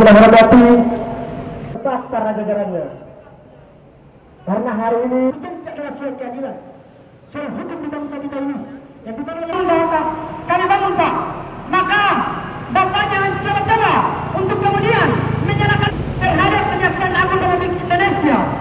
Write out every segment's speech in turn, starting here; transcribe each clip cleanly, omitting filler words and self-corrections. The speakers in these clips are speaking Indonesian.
telah hormati tetap para jajarannya. Karena hari ini adalah suatu keadilan, soal hukum di bangsa kita ini yang dimana kami bangun Pak, maka Bapak jangan coba-coba untuk kemudian menyalahkan terhadap Kejaksaan Agung Republik Indonesia.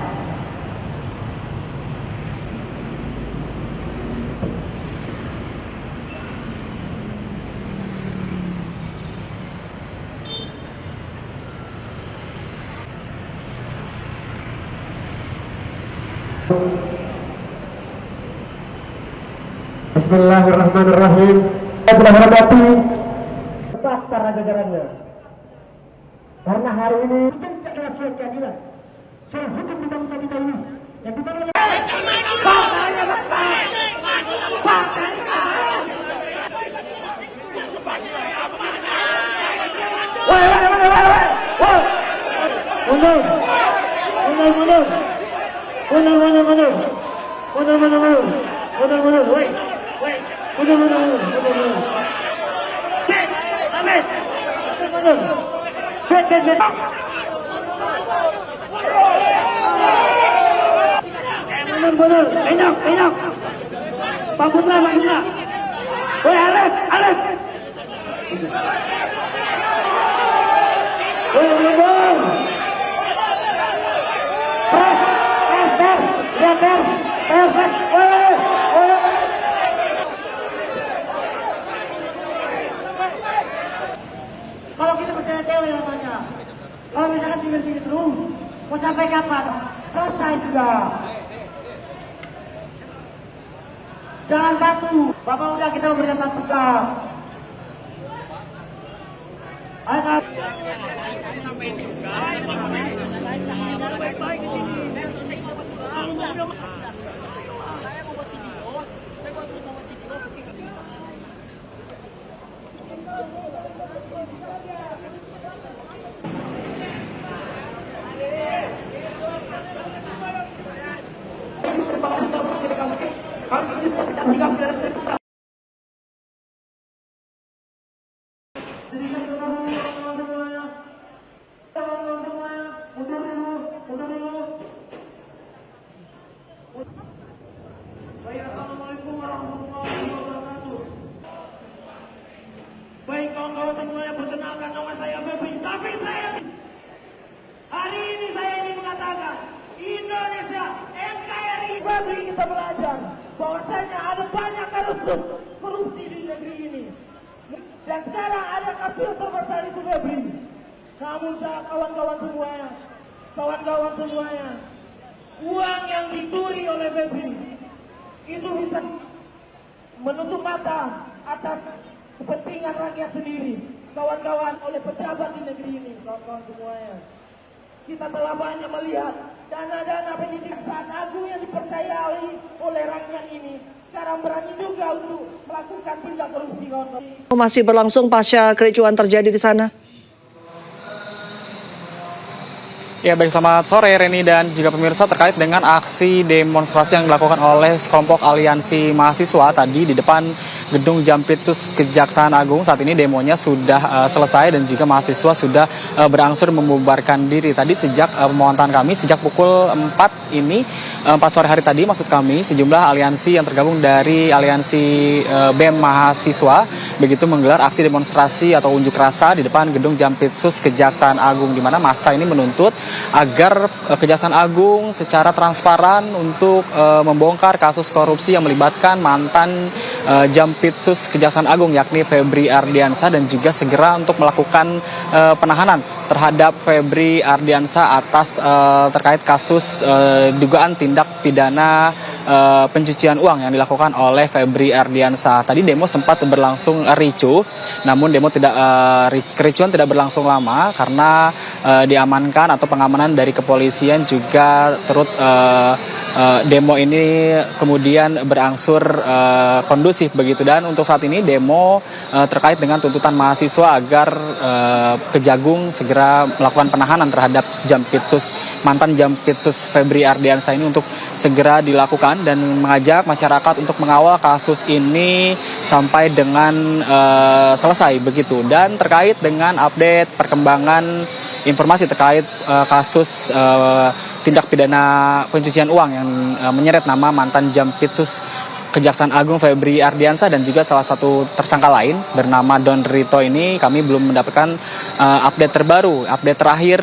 Bismillahirrahmanirrahim. Saya telah hormati tetap para jajarannya. Karena hari ini adalah suatu keadilan, soal hukum di bangsa kita ini yang dimana enak. Pak Putra. Woi, Alek. Woi, Bang. Kalau kita percaya cewek namanya, kalau misalkan tinggal terus, mau sampai kapan? Selesai sudah. Jangan batu. Bapak udah kita memberikan masukan. Ayo. Sampai juga. Baik-baik di sini. Assalamualaikum warahmatullahi wabarakatuh. Baik kawan-kawan semuanya, perkenalkan nama saya Febri. Tapi hari ini saya ingin mengatakan Indonesia NKRI. Febri kita belajar bahwasanya ada banyak kasus korupsi di negeri ini. Dan sekarang ada kasus terbesar itu Febri. Namun kawan-kawan semuanya, uang yang dicuri oleh Febri itu bisa menutup mata atas kepentingan rakyat sendiri. Kawan-kawan, oleh pejabat di negeri ini, kawan-kawan semuanya, kita telah banyak melihat dana-dana pendidik Kejaksaan Agung yang dipercayai oleh rakyat ini sekarang berani juga untuk melakukan tindak korupsi, kawan-kawan. Masih berlangsung pasca kericuan terjadi di sana. Ya, baik, selamat sore Reni dan juga pemirsa. Terkait dengan aksi demonstrasi yang dilakukan oleh kelompok aliansi mahasiswa tadi di depan gedung Jampitsus Kejaksaan Agung, saat ini demonya sudah selesai dan juga mahasiswa sudah berangsur membubarkan diri. Tadi sejak pemantauan kami sejak pukul 4 ini, 4 sore hari tadi maksud kami, sejumlah aliansi yang tergabung dari aliansi BEM mahasiswa begitu menggelar aksi demonstrasi atau unjuk rasa di depan gedung Jampitsus Kejaksaan Agung, di mana massa ini menuntut agar Kejaksaan Agung secara transparan untuk membongkar kasus korupsi yang melibatkan mantan Jampitsus Kejaksaan Agung yakni Febri Ardiansah, dan juga segera untuk melakukan penahanan terhadap Febri Ardiansah atas terkait kasus dugaan tindak pidana pencucian uang yang dilakukan oleh Febri Ardiansah. Tadi demo sempat berlangsung ricuh, namun kericuan tidak berlangsung lama karena diamankan atau pengamanan dari kepolisian juga turut demo ini kemudian berangsur kondusif begitu. Dan untuk saat ini demo terkait dengan tuntutan mahasiswa agar Kejagung segera melakukan penahanan terhadap mantan Jampitsus Febri Ardiansah ini untuk segera dilakukan, dan mengajak masyarakat untuk mengawal kasus ini sampai dengan selesai begitu. Dan terkait dengan update perkembangan informasi terkait kasus tindak pidana pencucian uang yang menyeret nama mantan Jampitsus Kejaksaan Agung Febri Ardiansyah dan juga salah satu tersangka lain bernama Don Rito ini. Kami belum mendapatkan update terbaru, update terakhir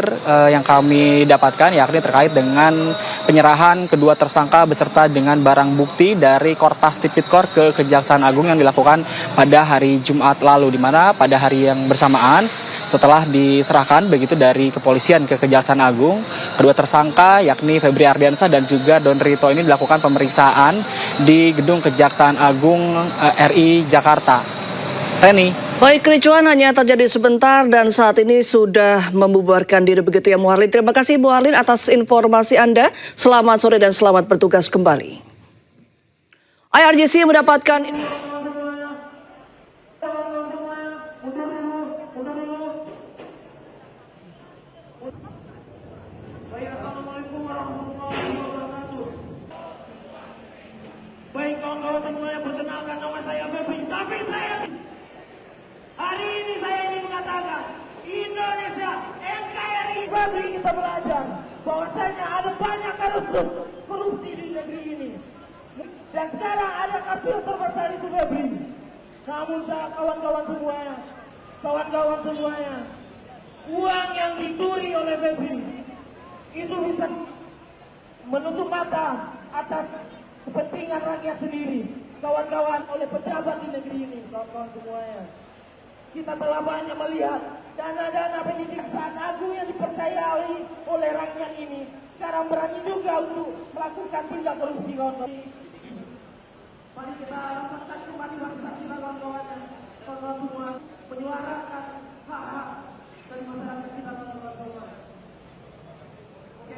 yang kami dapatkan yakni terkait dengan penyerahan kedua tersangka beserta dengan barang bukti dari Kortas Tipikor ke Kejaksaan Agung yang dilakukan pada hari Jumat lalu, di mana pada hari yang bersamaan setelah diserahkan begitu dari kepolisian ke Kejaksaan Agung, kedua tersangka yakni Febri Ardiansyah dan juga Don Rito ini dilakukan pemeriksaan di gedung Kejaksaan Agung RI Jakarta. Reni. Baik, kericuhan hanya terjadi sebentar dan saat ini sudah membubarkan diri begitu ya Bu Harlin. Terima kasih Bu Harlin atas informasi Anda. Selamat sore dan selamat bertugas kembali. IRGC mendapatkan Baik kawan-kawan semuanya, perkenalkan nama saya Febri. Tapi hari ini saya ingin mengatakan Indonesia NKRI. Febri, kita belajar bahwasanya ada banyak kasus korupsi di negeri ini. Dan sekarang ada kasus terbesar itu Febri. Namun kawan-kawan semuanya, uang yang dicuri oleh Febri itu bisa menutup mata atas kepentingan rakyat sendiri, kawan-kawan, oleh pejabat di negeri ini, kawan-kawan semuanya. Kita telah banyak melihat dana-dana pendidik Kejaksaan Agung yang dipercayai oleh rakyat ini sekarang berani juga untuk melakukan tindak korupsi, kawan-kawan. Mari kita lakukan kembali bangsa kita, kawan-kawan semua, menyuarakan hak-hak dari masyarakat kita, kawan-kawan semua. Oke,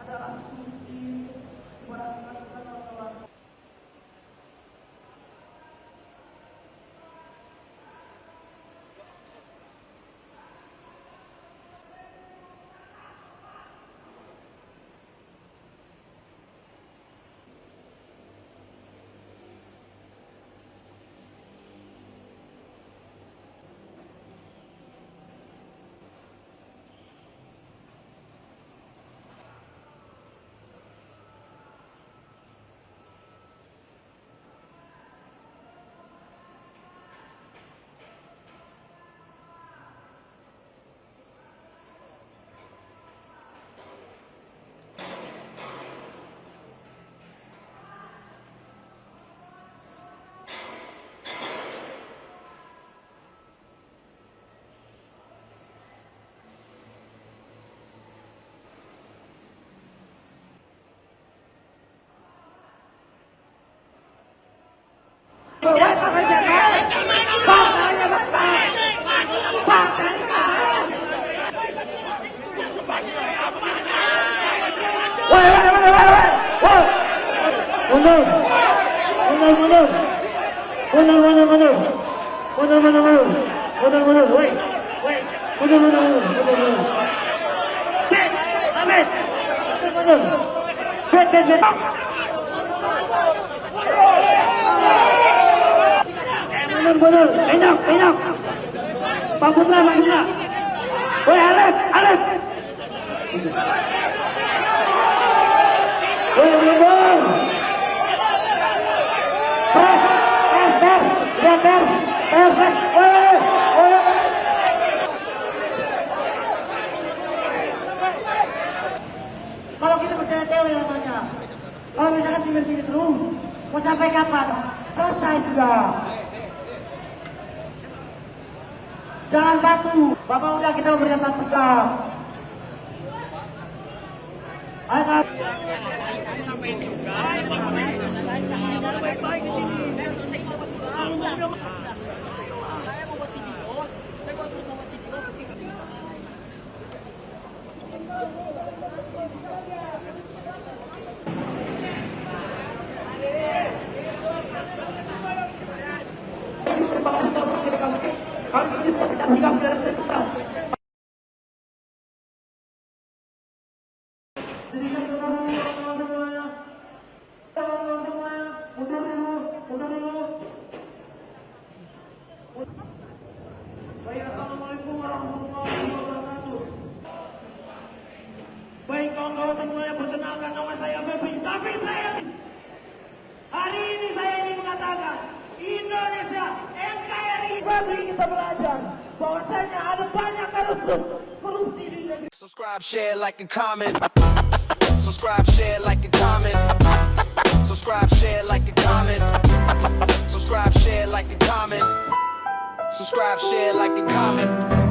adalah kunci keberhasilan kita, kawan-kawan. Enak. Pak Putra, Pak Putra. Woi, Alef. Woi, mundur. Pers. Kalau kita percaya teori namanya. Kalau misalkan begini terus, mau sampai kapan? Selesai sudah. Jangan baku. Bapak udah kita memberikan masukan. Ayo. Sampai juga. Baik-baik di sini. Tapi hari ini saya ingin mengatakan, Indonesia, NKRI, bagi kita belajar bahwasanya ada banyak korupsi di negeri. Subscribe, share, like, and comment. Subscribe, share, like, and comment. Subscribe, share, like, and comment. Subscribe, share, like, and comment. Subscribe, share, like, and comment.